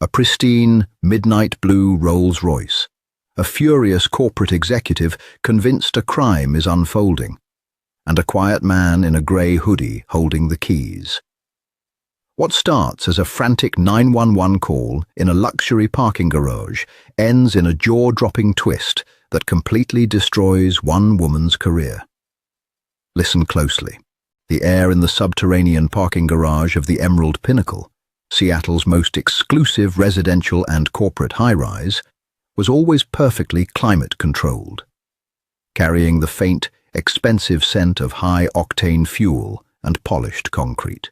A pristine, midnight blue Rolls-Royce. A furious corporate executive convinced a crime is unfolding, and a quiet man in a grey hoodie holding the keys. What starts as a frantic 911 call in a luxury parking garage ends in a jaw-dropping twist that completely destroys one woman's career. Listen closely. The air in the subterranean parking garage of the Emerald Pinnacle, Seattle's most exclusive residential and corporate high-rise, was always perfectly climate-controlled, carrying the faint, expensive scent of high-octane fuel and polished concrete.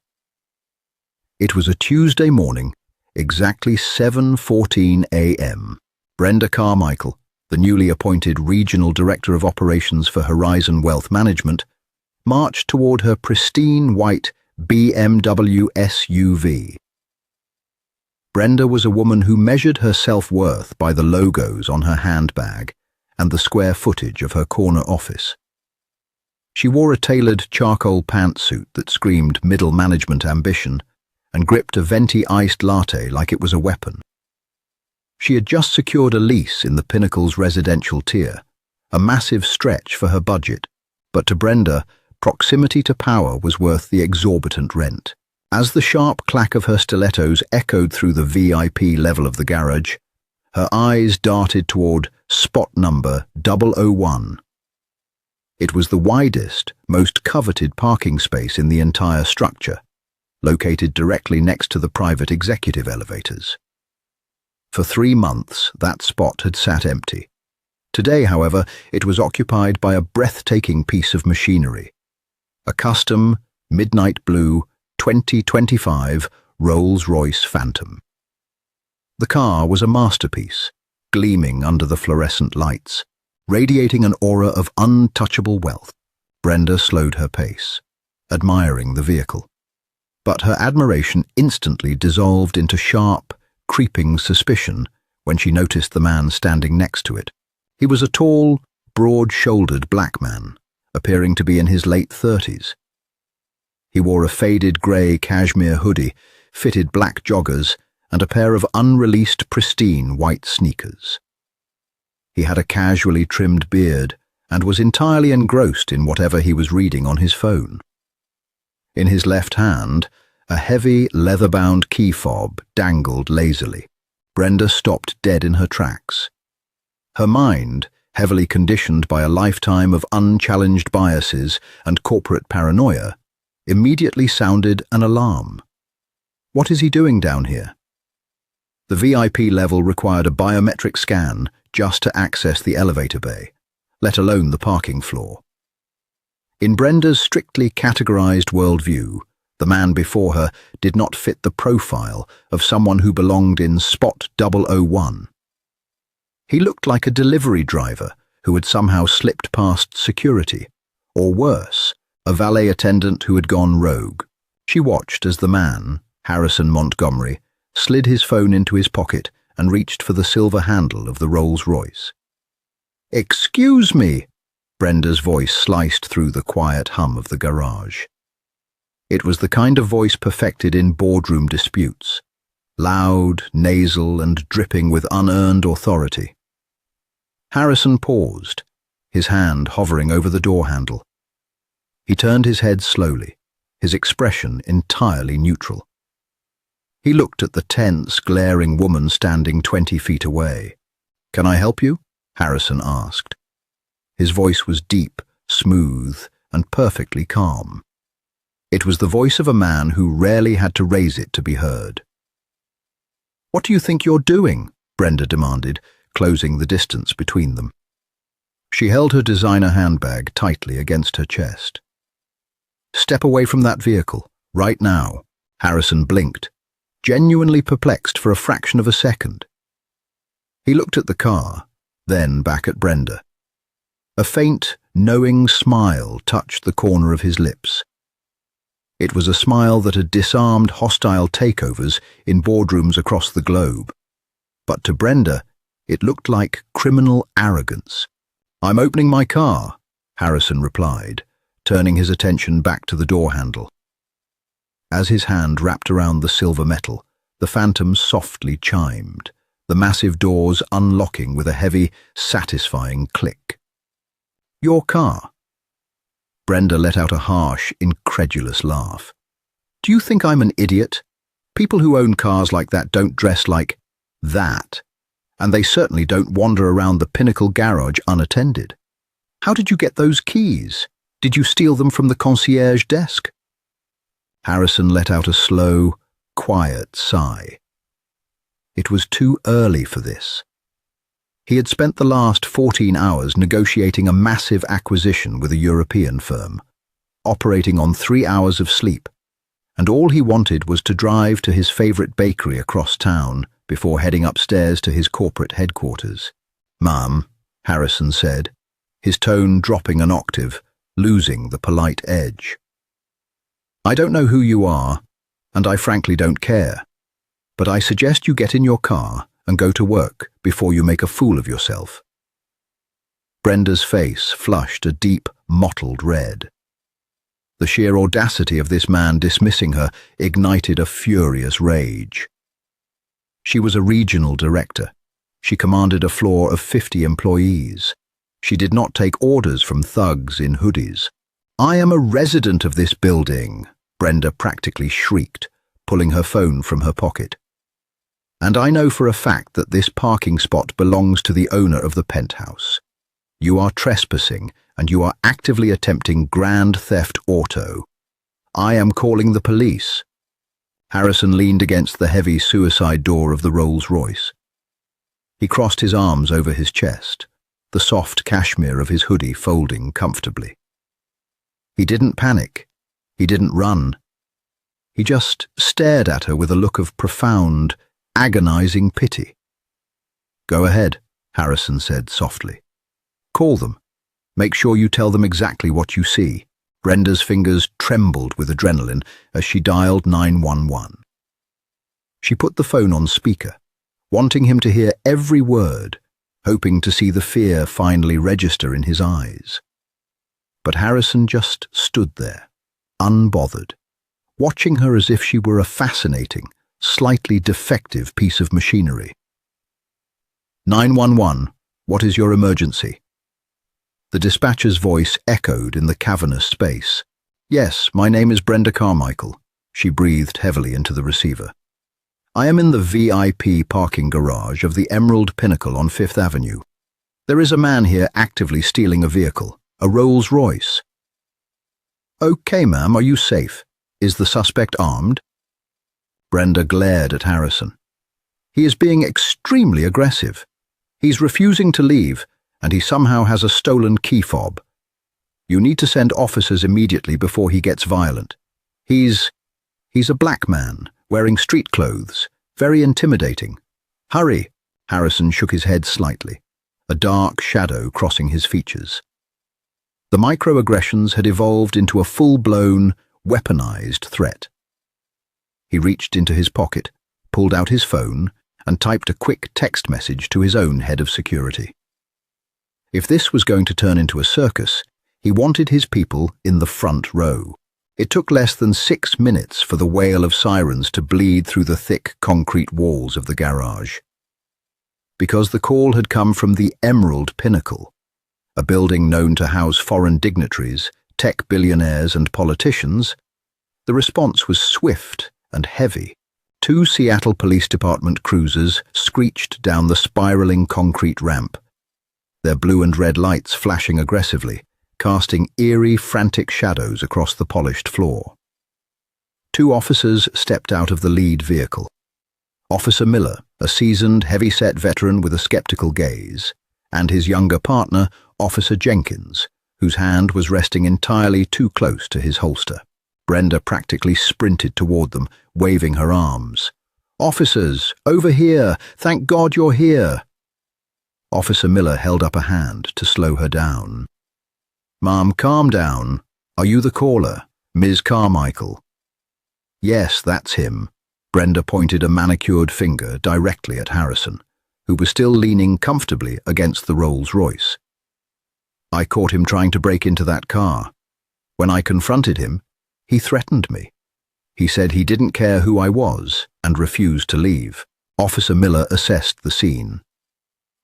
It was a Tuesday morning, exactly 7:14 a.m. Brenda Carmichael, the newly appointed Regional Director of Operations for Horizon Wealth Management, marched toward her pristine white BMW SUV. Brenda was a woman who measured her self-worth by the logos on her handbag and the square footage of her corner office. She wore a tailored charcoal pantsuit that screamed middle management ambition and gripped a venti iced latte like it was a weapon. She had just secured a lease in the Pinnacle's residential tier, a massive stretch for her budget, but to Brenda, proximity to power was worth the exorbitant rent. As the sharp clack of her stilettos echoed through the VIP level of the garage, her eyes darted toward spot number 001. It was the widest, most coveted parking space in the entire structure, located directly next to the private executive elevators. For 3 months, that spot had sat empty. Today, however, it was occupied by a breathtaking piece of machinery, a custom, midnight blue, 2025 Rolls-Royce Phantom. The car was a masterpiece, gleaming under the fluorescent lights, radiating an aura of untouchable wealth. Brenda slowed her pace, admiring the vehicle. But her admiration instantly dissolved into sharp, creeping suspicion when she noticed the man standing next to it. He was a tall, broad-shouldered black man, appearing to be in his late 30s. He wore a faded grey cashmere hoodie, fitted black joggers, and a pair of unreleased pristine white sneakers. He had a casually trimmed beard and was entirely engrossed in whatever he was reading on his phone. In his left hand, a heavy, leather-bound key fob dangled lazily. Brenda stopped dead in her tracks. Her mind, heavily conditioned by a lifetime of unchallenged biases and corporate paranoia, immediately sounded an alarm. What is he doing down here? The VIP level required a biometric scan just to access the elevator bay, let alone the parking floor. In Brenda's strictly categorized worldview, the man before her did not fit the profile of someone who belonged in spot 001. He looked like a delivery driver who had somehow slipped past security, or worse, a valet attendant who had gone rogue. She watched as the man, Harrison Montgomery, slid his phone into his pocket and reached for the silver handle of the Rolls-Royce. "Excuse me," Brenda's voice sliced through the quiet hum of the garage. It was the kind of voice perfected in boardroom disputes, loud, nasal, and dripping with unearned authority. Harrison paused, his hand hovering over the door handle. He turned his head slowly, his expression entirely neutral. He looked at the tense, glaring woman standing 20 feet away. "Can I help you?" Harrison asked. His voice was deep, smooth, and perfectly calm. It was the voice of a man who rarely had to raise it to be heard. "What do you think you're doing?" Brenda demanded, closing the distance between them. She held her designer handbag tightly against her chest. "Step away from that vehicle, right now." Harrison blinked, genuinely perplexed for a fraction of a second. He looked at the car, then back at Brenda. A faint, knowing smile touched the corner of his lips. It was a smile that had disarmed hostile takeovers in boardrooms across the globe. But to Brenda, it looked like criminal arrogance. "I'm opening my car," Harrison replied, turning his attention back to the door handle. As his hand wrapped around the silver metal, The phantom softly chimed, the massive doors unlocking with a heavy, satisfying click. "Your car?" Brenda let out a harsh, incredulous laugh. "Do you think I'm an idiot? People who own cars like that don't dress like that, and they certainly don't wander around the Pinnacle garage unattended. How did you get those keys? Did you steal them from the concierge desk?" Harrison let out a slow, quiet sigh. It was too early for this. He had spent the last 14 hours negotiating a massive acquisition with a European firm, operating on 3 hours of sleep, and all he wanted was to drive to his favorite bakery across town before heading upstairs to his corporate headquarters. "Ma'am," Harrison said, his tone dropping an octave, losing the polite edge. "I don't know who you are, and I frankly don't care, but I suggest you get in your car and go to work before you make a fool of yourself." Brenda's face flushed a deep, mottled red. The sheer audacity of this man dismissing her ignited a furious rage. She was a regional director. She commanded a floor of 50 employees. She did not take orders from thugs in hoodies. "I am a resident of this building," Brenda practically shrieked, pulling her phone from her pocket. "And I know for a fact that this parking spot belongs to the owner of the penthouse. You are trespassing, and you are actively attempting grand theft auto. I am calling the police." Harrison leaned against the heavy suicide door of the Rolls-Royce. He crossed his arms over his chest, the soft cashmere of his hoodie folding comfortably. He didn't panic. He didn't run. He just stared at her with a look of profound, agonizing pity. "Go ahead," Harrison said softly. "Call them. Make sure you tell them exactly what you see." Brenda's fingers trembled with adrenaline as she dialed 911. She put the phone on speaker, wanting him to hear every word, hoping to see the fear finally register in his eyes. But Harrison just stood there, unbothered, watching her as if she were a fascinating, slightly defective piece of machinery. 911, what is your emergency?" The dispatcher's voice echoed in the cavernous space. "Yes, my name is Brenda Carmichael," she breathed heavily into the receiver. "I am in the VIP parking garage of the Emerald Pinnacle on 5th Avenue. There is a man here actively stealing a vehicle, a Rolls-Royce." "Okay, ma'am, are you safe? Is the suspect armed?" Brenda glared at Harrison. "He is being extremely aggressive. He's refusing to leave, and he somehow has a stolen key fob. You need to send officers immediately before he gets violent. He's a black man, wearing street clothes, very intimidating. Hurry!" Harrison shook his head slightly, a dark shadow crossing his features. The microaggressions had evolved into a full-blown, weaponized threat. He reached into his pocket, pulled out his phone, and typed a quick text message to his own head of security. If this was going to turn into a circus, he wanted his people in the front row. It took less than 6 minutes for the wail of sirens to bleed through the thick concrete walls of the garage. Because the call had come from the Emerald Pinnacle, a building known to house foreign dignitaries, tech billionaires and politicians, the response was swift and heavy. 2 Seattle Police Department cruisers screeched down the spiraling concrete ramp, their blue and red lights flashing aggressively, casting eerie, frantic shadows across the polished floor. 2 officers stepped out of the lead vehicle. Officer Miller, a seasoned, heavy-set veteran with a skeptical gaze, and his younger partner, Officer Jenkins, whose hand was resting entirely too close to his holster. Brenda practically sprinted toward them, waving her arms. "Officers, over here! Thank God you're here!" Officer Miller held up a hand to slow her down. "Ma'am, calm down. Are you the caller, Ms. Carmichael?" "Yes, that's him." Brenda pointed a manicured finger directly at Harrison, who was still leaning comfortably against the Rolls-Royce. "I caught him trying to break into that car. When I confronted him, he threatened me. He said he didn't care who I was, and refused to leave. Officer Miller assessed the scene.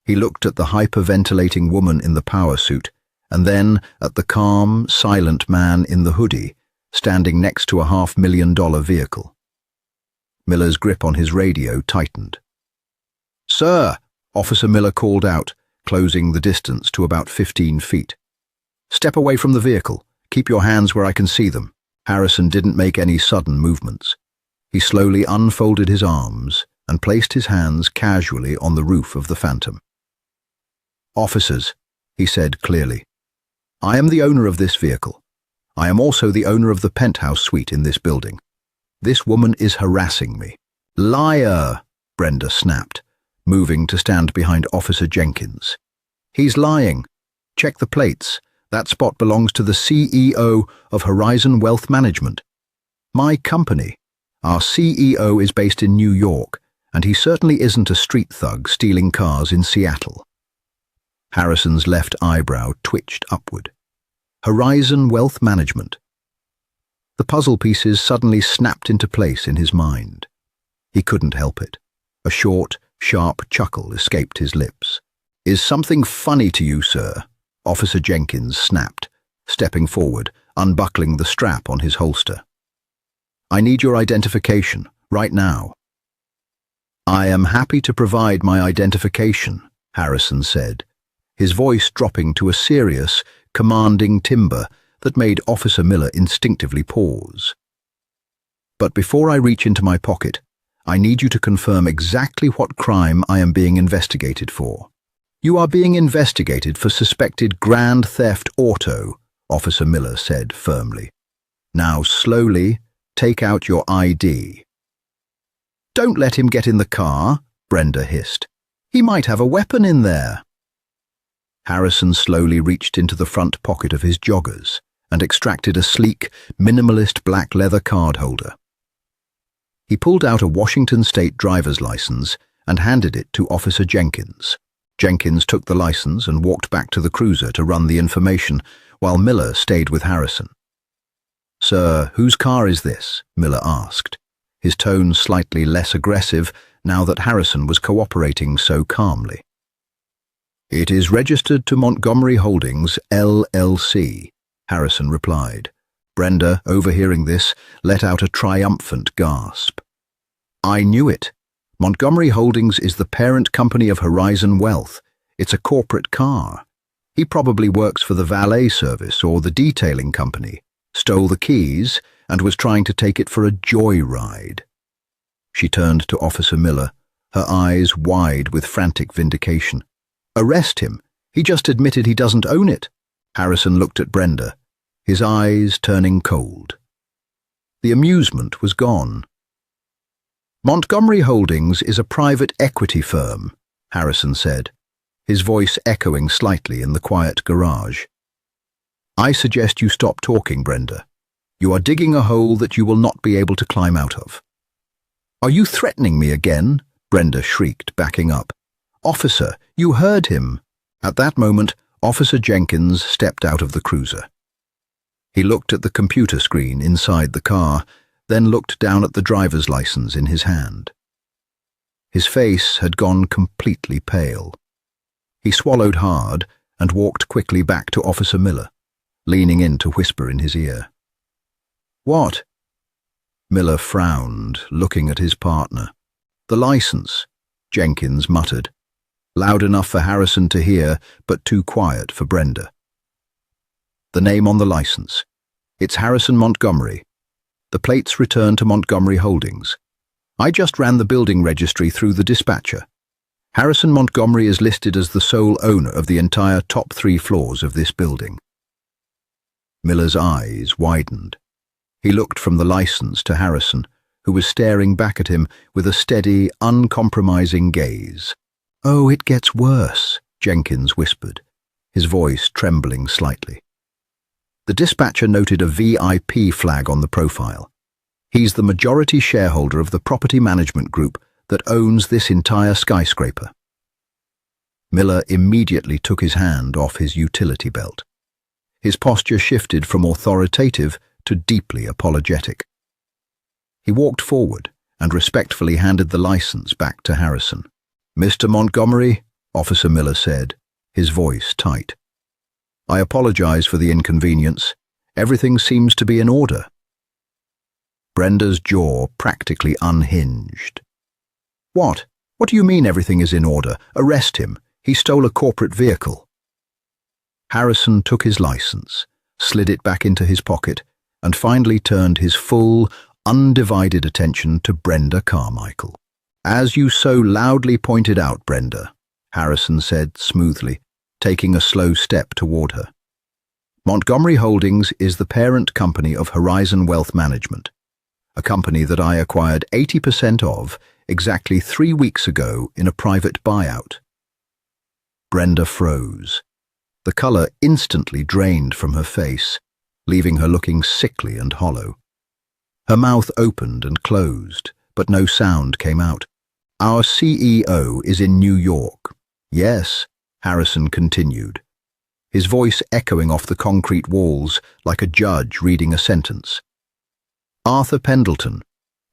He looked at the hyperventilating woman in the power suit, and then at the calm, silent man in the hoodie, standing next to a $500,000 vehicle. Miller's grip on his radio tightened. "Sir," Officer Miller called out, closing the distance to about 15 feet. "Step away from the vehicle. Keep your hands where I can see them." Harrison didn't make any sudden movements. He slowly unfolded his arms and placed his hands casually on the roof of the Phantom. "Officers," he said clearly, "I am the owner of this vehicle. I am also the owner of the penthouse suite in this building. This woman is harassing me." "Liar!" Brenda snapped, moving to stand behind Officer Jenkins. "He's lying. Check the plates. That spot belongs to the CEO of Horizon Wealth Management. My company. Our CEO is based in New York, and he certainly isn't a street thug stealing cars in Seattle." Harrison's left eyebrow twitched upward. Horizon Wealth Management. The puzzle pieces suddenly snapped into place in his mind. He couldn't help it. A short, sharp chuckle escaped his lips. "Is something funny to you, sir?" Officer Jenkins snapped, stepping forward, unbuckling the strap on his holster. "I need your identification, right now." "I am happy to provide my identification," Harrison said, his voice dropping to a serious, commanding timbre that made Officer Miller instinctively pause. "But before I reach into my pocket, I need you to confirm exactly what crime I am being investigated for." "You are being investigated for suspected grand theft auto," Officer Miller said firmly. "Now slowly take out your ID." "Don't let him get in the car," Brenda hissed. "He might have a weapon in there." Harrison slowly reached into the front pocket of his joggers and extracted a sleek, minimalist black leather card holder. He pulled out a Washington State driver's license and handed it to Officer Jenkins. Jenkins took the license and walked back to the cruiser to run the information, while Miller stayed with Harrison. "Sir, whose car is this?" Miller asked, his tone slightly less aggressive now that Harrison was cooperating so calmly. "It is registered to Montgomery Holdings, LLC, Harrison replied. Brenda, overhearing this, let out a triumphant gasp. "I knew it. Montgomery Holdings is the parent company of Horizon Wealth. It's a corporate car. He probably works for the valet service or the detailing company, stole the keys, and was trying to take it for a joyride." She turned to Officer Miller, her eyes wide with frantic vindication. "Arrest him. He just admitted he doesn't own it." Harrison looked at Brenda, his eyes turning cold. The amusement was gone. "Montgomery Holdings is a private equity firm," Harrison said, his voice echoing slightly in the quiet garage. "I suggest you stop talking, Brenda. You are digging a hole that you will not be able to climb out of." "Are you threatening me again?" Brenda shrieked, backing up. "Officer, you heard him." At that moment, Officer Jenkins stepped out of the cruiser. He looked at the computer screen inside the car, then looked down at the driver's license in his hand. His face had gone completely pale. He swallowed hard and walked quickly back to Officer Miller, leaning in to whisper in his ear. "What?" Miller frowned, looking at his partner. "The license," Jenkins muttered, loud enough for Harrison to hear, but too quiet for Brenda. "The name on the license. It's Harrison Montgomery. The plates return to Montgomery Holdings. I just ran the building registry through the dispatcher. Harrison Montgomery is listed as the sole owner of the entire top 3 floors of this building." Miller's eyes widened. He looked from the license to Harrison, who was staring back at him with a steady, uncompromising gaze. "Oh, it gets worse," Jenkins whispered, his voice trembling slightly. The dispatcher noted a VIP flag on the profile. "He's the majority shareholder of the property management group that owns this entire skyscraper." Miller immediately took his hand off his utility belt. His posture shifted from authoritative to deeply apologetic. He walked forward and respectfully handed the license back to Harrison. "Mr. Montgomery," Officer Miller said, his voice tight. "I apologize for the inconvenience. Everything seems to be in order." Brenda's jaw practically unhinged. "What? What do you mean everything is in order? Arrest him. He stole a corporate vehicle." Harrison took his license, slid it back into his pocket, and finally turned his full, undivided attention to Brenda Carmichael. "As you so loudly pointed out, Brenda," Harrison said smoothly, taking a slow step toward her. "Montgomery Holdings is the parent company of Horizon Wealth Management, a company that I acquired 80% of exactly 3 weeks ago in a private buyout." Brenda froze. The color instantly drained from her face, leaving her looking sickly and hollow. Her mouth opened and closed, but no sound came out. "Our CEO is in New York." "Yes," Harrison continued, his voice echoing off the concrete walls like a judge reading a sentence. "Arthur Pendleton,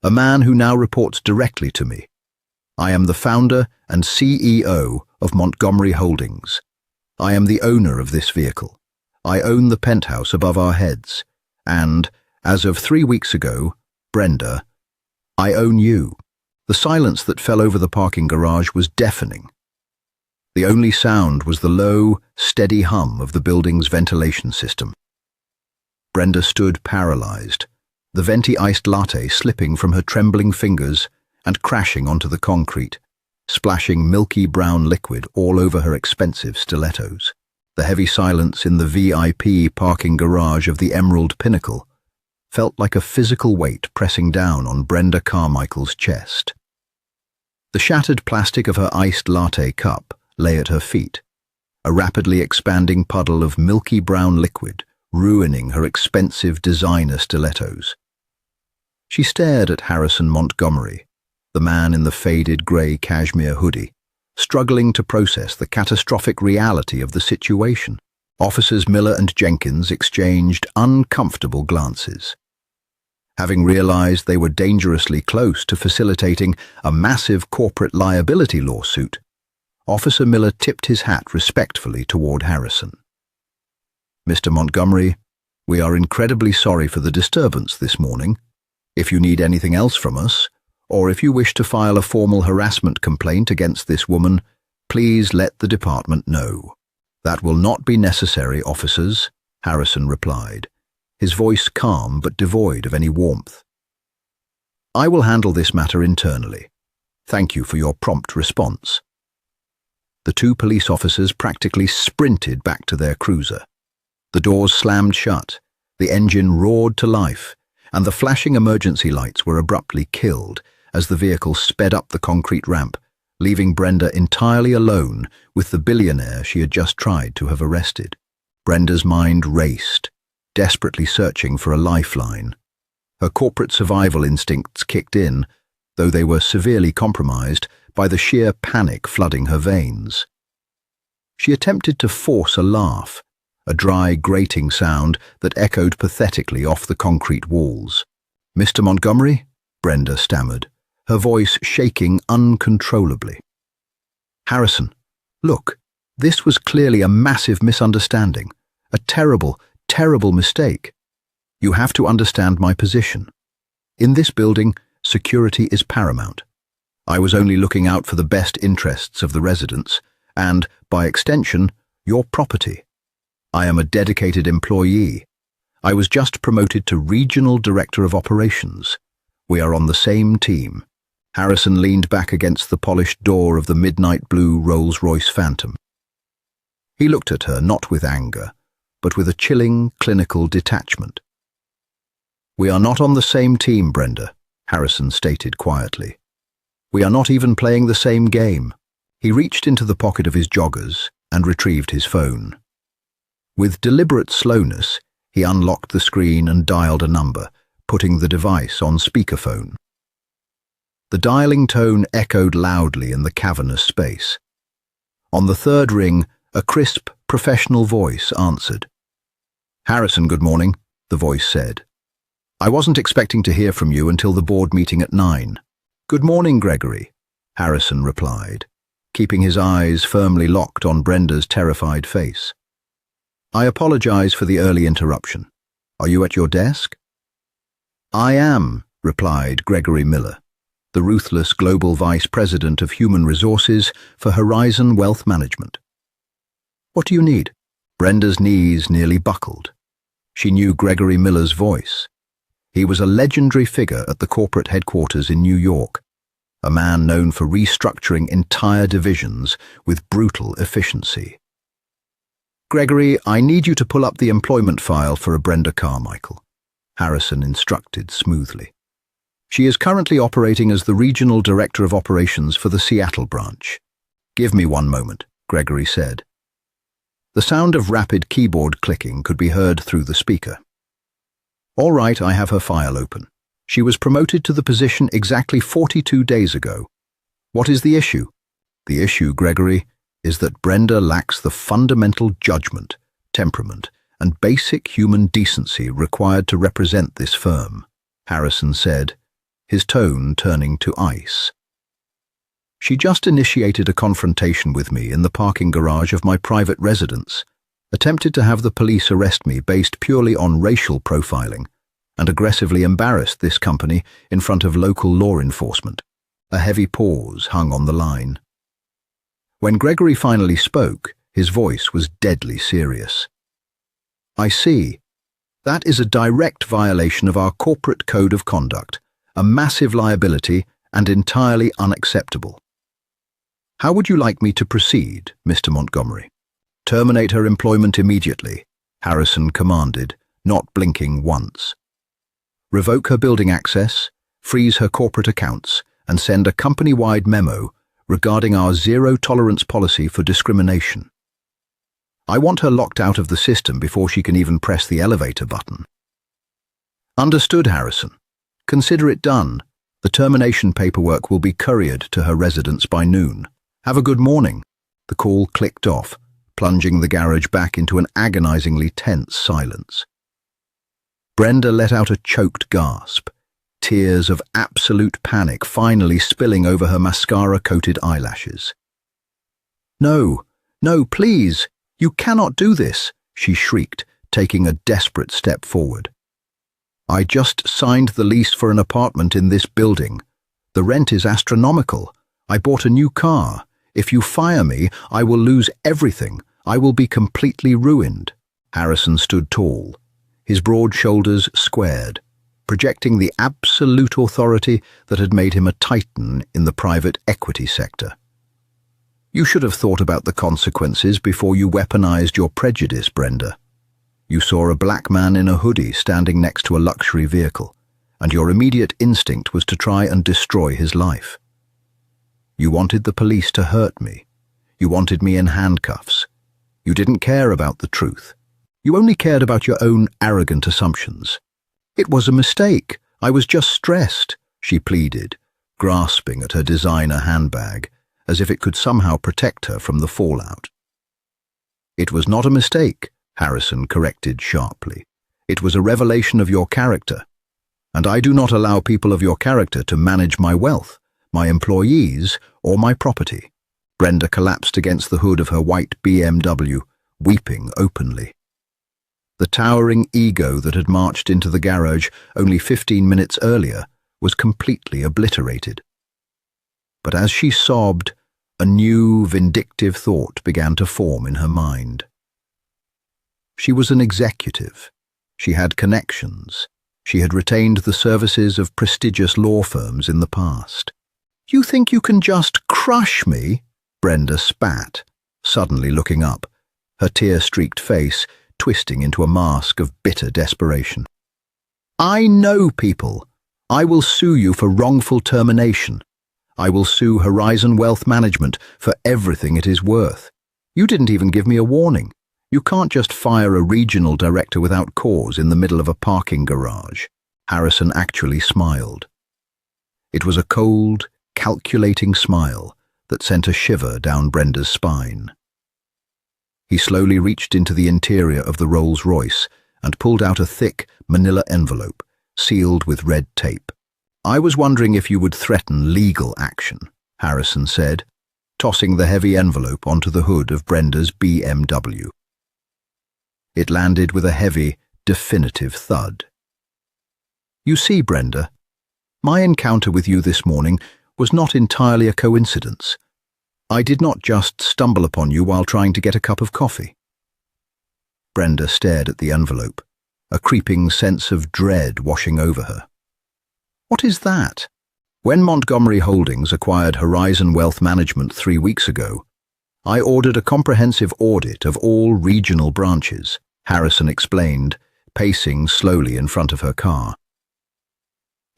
a man who now reports directly to me. I am the founder and CEO of Montgomery Holdings. I am the owner of this vehicle. I own the penthouse above our heads. And, as of 3 weeks ago, Brenda, I own you." The silence that fell over the parking garage was deafening. The only sound was the low, steady hum of the building's ventilation system. Brenda stood paralyzed, the venti iced latte slipping from her trembling fingers and crashing onto the concrete, splashing milky brown liquid all over her expensive stilettos. The heavy silence in the VIP parking garage of the Emerald Pinnacle felt like a physical weight pressing down on Brenda Carmichael's chest. The shattered plastic of her iced latte cup lay at her feet, a rapidly expanding puddle of milky brown liquid, ruining her expensive designer stilettos. She stared at Harrison Montgomery, the man in the faded grey cashmere hoodie, struggling to process the catastrophic reality of the situation. Officers Miller and Jenkins exchanged uncomfortable glances. Having realized they were dangerously close to facilitating a massive corporate liability lawsuit, Officer Miller tipped his hat respectfully toward Harrison. "Mr. Montgomery, we are incredibly sorry for the disturbance this morning. If you need anything else from us, or if you wish to file a formal harassment complaint against this woman, please let the department know." "That will not be necessary, officers," Harrison replied, his voice calm but devoid of any warmth. "I will handle this matter internally. Thank you for your prompt response." The 2 police officers practically sprinted back to their cruiser. The doors slammed shut, the engine roared to life, and the flashing emergency lights were abruptly killed as the vehicle sped up the concrete ramp, leaving Brenda entirely alone with the billionaire she had just tried to have arrested. Brenda's mind raced, desperately searching for a lifeline. Her corporate survival instincts kicked in, though they were severely compromised by the sheer panic flooding her veins. She attempted to force a laugh, a dry, grating sound that echoed pathetically off the concrete walls. "Mr. Montgomery?" Brenda stammered, her voice shaking uncontrollably. "Harrison, look, this was clearly a massive misunderstanding, a terrible, terrible mistake. You have to understand my position. In this building, security is paramount. I was only looking out for the best interests of the residents, and, by extension, your property. I am a dedicated employee. I was just promoted to Regional Director of Operations. We are on the same team." Harrison leaned back against the polished door of the midnight blue Rolls-Royce Phantom. He looked at her not with anger, but with a chilling, clinical detachment. "We are not on the same team, Brenda," Harrison stated quietly. "We are not even playing the same game." He reached into the pocket of his joggers and retrieved his phone. With deliberate slowness, he unlocked the screen and dialed a number, putting the device on speakerphone. The dialing tone echoed loudly in the cavernous space. On the 3rd ring, a crisp, professional voice answered. "Harrison, good morning," the voice said. "I wasn't expecting to hear from you until the board meeting at 9. "Good morning, Gregory," Harrison replied, keeping his eyes firmly locked on Brenda's terrified face. "I apologize for the early interruption. Are you at your desk?" "I am," replied Gregory Miller, the ruthless global vice president of human resources for Horizon Wealth Management. "What do you need?" Brenda's knees nearly buckled. She knew Gregory Miller's voice. He was a legendary figure at the corporate headquarters in New York, a man known for restructuring entire divisions with brutal efficiency. "Gregory, I need you to pull up the employment file for a Brenda Carmichael," Harrison instructed smoothly. "She is currently operating as the Regional Director of Operations for the Seattle branch." "Give me one moment," Gregory said. The sound of rapid keyboard clicking could be heard through the speaker. "All right, I have her file open. She was promoted to the position exactly 42 days ago. What is the issue?" "The issue, Gregory, is that Brenda lacks the fundamental judgment, temperament, and basic human decency required to represent this firm," Harrison said, his tone turning to ice. "She just initiated a confrontation with me in the parking garage of my private residence, attempted to have the police arrest me based purely on racial profiling, and aggressively embarrassed this company in front of local law enforcement." A heavy pause hung on the line. When Gregory finally spoke, his voice was deadly serious. "I see. That is a direct violation of our corporate code of conduct, a massive liability and entirely unacceptable. How would you like me to proceed, Mr. Montgomery?" "Terminate her employment immediately," Harrison commanded, not blinking once. "Revoke her building access, freeze her corporate accounts, and send a company-wide memo regarding our zero-tolerance policy for discrimination. I want her locked out of the system before she can even press the elevator button." "Understood, Harrison. Consider it done. The termination paperwork will be couriered to her residence by noon. Have a good morning." The call clicked off, plunging the garage back into an agonizingly tense silence. Brenda let out a choked gasp, tears of absolute panic finally spilling over her mascara-coated eyelashes. "No, no, please, you cannot do this," she shrieked, taking a desperate step forward. "I just signed the lease for an apartment in this building. The rent is astronomical. I bought a new car. If you fire me, I will lose everything. I will be completely ruined." Harrison stood tall, his broad shoulders squared, projecting the absolute authority that had made him a titan in the private equity sector. "You should have thought about the consequences before you weaponized your prejudice, Brenda. You saw a black man in a hoodie standing next to a luxury vehicle, and your immediate instinct was to try and destroy his life. You wanted the police to hurt me. You wanted me in handcuffs. You didn't care about the truth. You only cared about your own arrogant assumptions. It was a mistake. I was just stressed," she pleaded, grasping at her designer handbag, as if it could somehow protect her from the fallout. "It was not a mistake," Harrison corrected sharply. "It was a revelation of your character. And I do not allow people of your character to manage my wealth, my employees, or my property." Brenda collapsed against the hood of her white BMW, weeping openly. The towering ego that had marched into the garage only 15 minutes earlier was completely obliterated. But as she sobbed, a new, vindictive thought began to form in her mind. She was an executive. She had connections. She had retained the services of prestigious law firms in the past. "You think you can just crush me?" Brenda spat, suddenly looking up, her tear-streaked face twisting into a mask of bitter desperation. "I know people. I will sue you for wrongful termination. I will sue Horizon Wealth Management for everything it is worth. You didn't even give me a warning. You can't just fire a regional director without cause in the middle of a parking garage." Harrison actually smiled. It was a cold, calculating smile that sent a shiver down Brenda's spine. He slowly reached into the interior of the Rolls-Royce and pulled out a thick, manila envelope, sealed with red tape. I was wondering if you would threaten legal action, Harrison said, tossing the heavy envelope onto the hood of Brenda's BMW. It landed with a heavy, definitive thud. You see, Brenda, my encounter with you this morning was not entirely a coincidence. I did not just stumble upon you while trying to get a cup of coffee. Brenda stared at the envelope, a creeping sense of dread washing over her. What is that? When Montgomery Holdings acquired Horizon Wealth Management 3 weeks ago, I ordered a comprehensive audit of all regional branches, Harrison explained, pacing slowly in front of her car.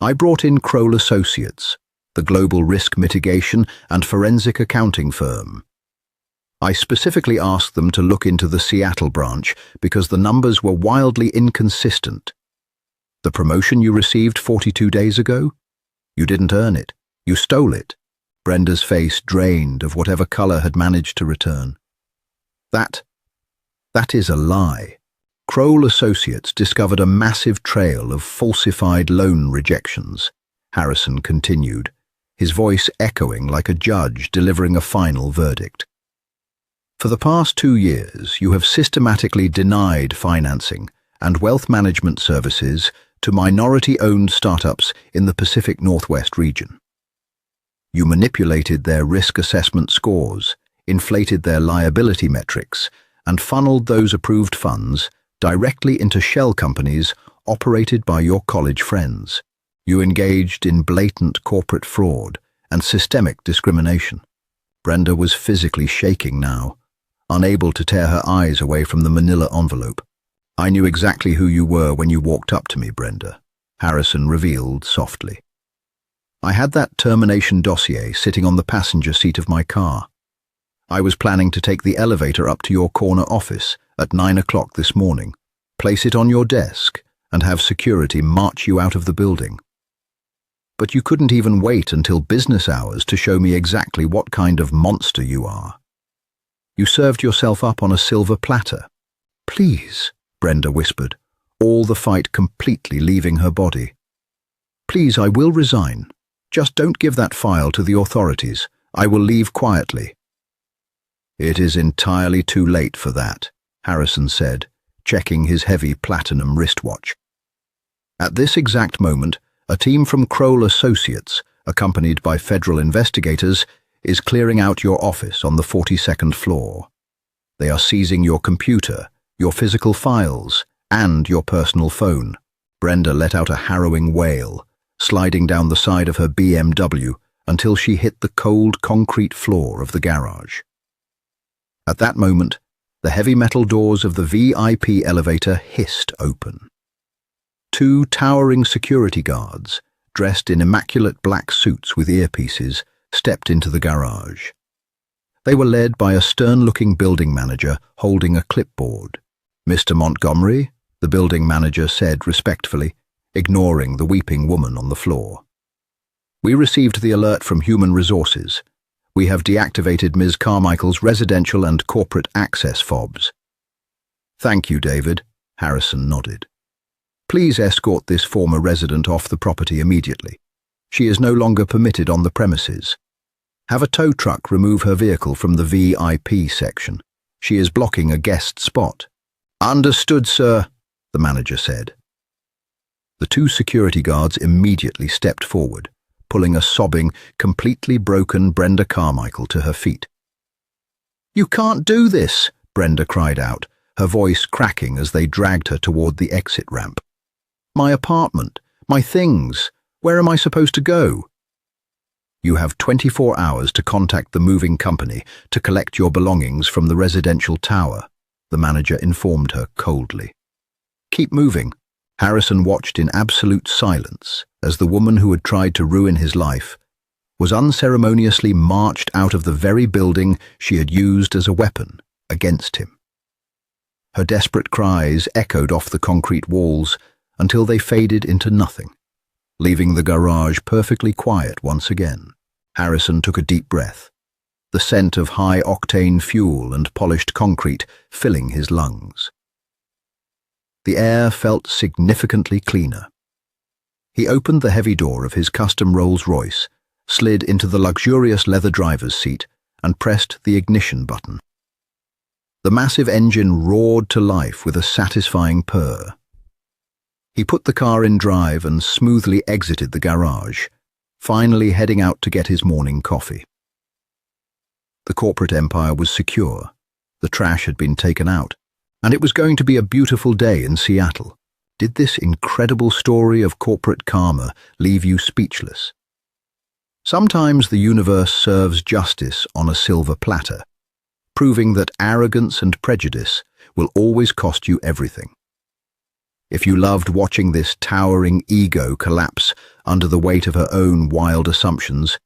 I brought in Kroll Associates, the global risk mitigation and forensic accounting firm. I specifically asked them to look into the Seattle branch because the numbers were wildly inconsistent. The promotion you received 42 days ago? You didn't earn it. You stole it. Brenda's face drained of whatever color had managed to return. That is a lie. Kroll Associates discovered a massive trail of falsified loan rejections, Harrison continued, his voice echoing like a judge delivering a final verdict. For the past 2 years, you have systematically denied financing and wealth management services to minority-owned startups in the Pacific Northwest region. You manipulated their risk assessment scores, inflated their liability metrics, and funneled those approved funds directly into shell companies operated by your college friends. You engaged in blatant corporate fraud and systemic discrimination. Brenda was physically shaking now, unable to tear her eyes away from the manila envelope. I knew exactly who you were when you walked up to me, Brenda, Harrison revealed softly. I had that termination dossier sitting on the passenger seat of my car. I was planning to take the elevator up to your corner office at 9 o'clock this morning, place it on your desk, and have security march you out of the building. But you couldn't even wait until business hours to show me exactly what kind of monster you are. You served yourself up on a silver platter. Please, Brenda whispered, all the fight completely leaving her body. Please, I will resign. Just don't give that file to the authorities. I will leave quietly. It is entirely too late for that, Harrison said, checking his heavy platinum wristwatch. At this exact moment, a team from Kroll Associates, accompanied by federal investigators, is clearing out your office on the 42nd floor. They are seizing your computer, your physical files, and your personal phone. Brenda let out a harrowing wail, sliding down the side of her BMW until she hit the cold concrete floor of the garage. At that moment, the heavy metal doors of the VIP elevator hissed open. 2 towering security guards, dressed in immaculate black suits with earpieces, stepped into the garage. They were led by a stern-looking building manager holding a clipboard. Mr. Montgomery, the building manager said respectfully, ignoring the weeping woman on the floor. We received the alert from Human Resources. We have deactivated Ms. Carmichael's residential and corporate access fobs. Thank you, David, Harrison nodded. Please escort this former resident off the property immediately. She is no longer permitted on the premises. Have a tow truck remove her vehicle from the VIP section. She is blocking a guest spot. Understood, sir, the manager said. The 2 security guards immediately stepped forward, pulling a sobbing, completely broken Brenda Carmichael to her feet. You can't do this, Brenda cried out, her voice cracking as they dragged her toward the exit ramp. My apartment, my things, where am I supposed to go? You have 24 hours to contact the moving company to collect your belongings from the residential tower, the manager informed her coldly. Keep moving. Harrison watched in absolute silence as the woman who had tried to ruin his life was unceremoniously marched out of the very building she had used as a weapon against him. Her desperate cries echoed off the concrete walls until they faded into nothing, leaving the garage perfectly quiet once again. Harrison took a deep breath, the scent of high-octane fuel and polished concrete filling his lungs. The air felt significantly cleaner. He opened the heavy door of his custom Rolls-Royce, slid into the luxurious leather driver's seat, and pressed the ignition button. The massive engine roared to life with a satisfying purr. He put the car in drive and smoothly exited the garage, finally heading out to get his morning coffee. The corporate empire was secure, the trash had been taken out, and it was going to be a beautiful day in Seattle. Did this incredible story of corporate karma leave you speechless? Sometimes the universe serves justice on a silver platter, proving that arrogance and prejudice will always cost you everything. If you loved watching this towering ego collapse under the weight of her own wild assumptions,